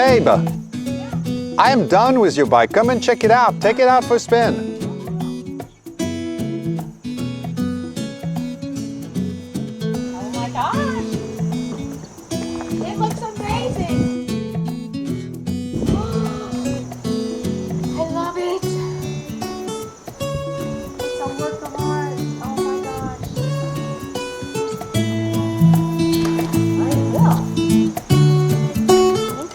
Babe, I am done with your bike. Come and check it out. Take it out for a spin. Oh my gosh! It looks amazing! I love it! It's a work of art. Oh my gosh. I will. Thank you so much.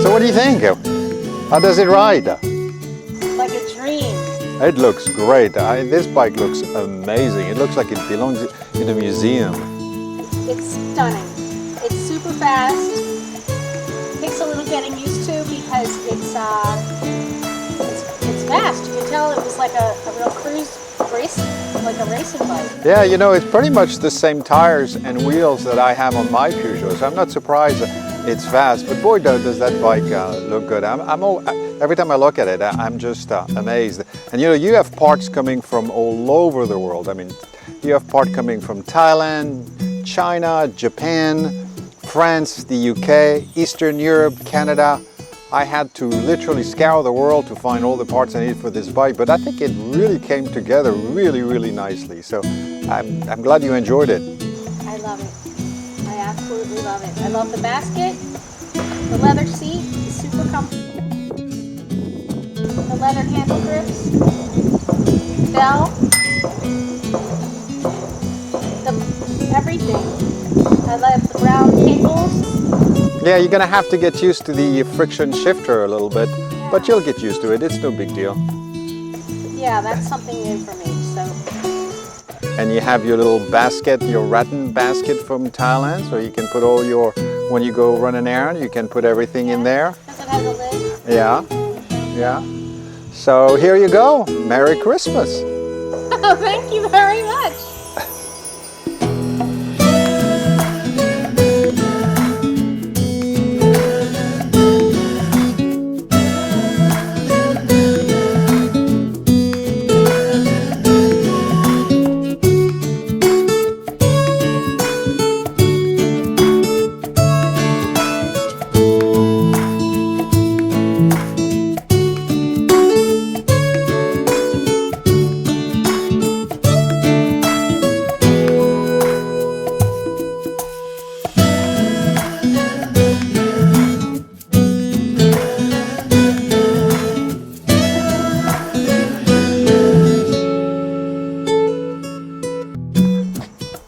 So what do you think? How does it ride? Like a dream. It looks great. This bike looks amazing. It looks like it belongs in a museum. It's stunning. It's super fast. Takes a little getting used to because it's fast. You can tell it was like a real cruise race, like a racing bike. Yeah, you know, it's pretty much the same tires and wheels that I have on my Peugeot, so I'm not surprised it's fast. But boy, does that bike look good. Every time I look at it, I'm just amazed. And you know, you have parts coming from all over the world. I mean, you have parts coming from Thailand, China, Japan, France, the UK, Eastern Europe, Canada. I had to literally scour the world to find all the parts I need for this bike, but I think it really came together really, really nicely. So I'm glad you enjoyed it. I love it. I absolutely love it. I love the basket. The leather seat is super comfortable. The leather handle grips. Bell. Everything. I love the brown cables. Yeah, you're gonna have to get used to the friction shifter a little bit, but you'll get used to it. It's no big deal. Yeah, that's something new for me. So. And you have your little basket, your rattan basket from Thailand, so you can put all your, when you go run an errand, you can put everything in there. Because it has a lid. Yeah, yeah. So here you go. Merry Christmas. Thank you very much.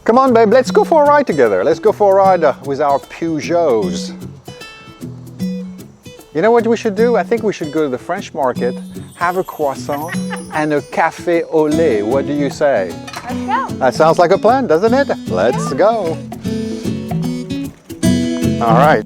Come on, babe, let's go for a ride together. Let's go for a ride with our Peugeots. You know what we should do? I think we should go to the French market, have a croissant and a café au lait. What do you say? Let's go. That sounds like a plan, doesn't it? Let's go. All right.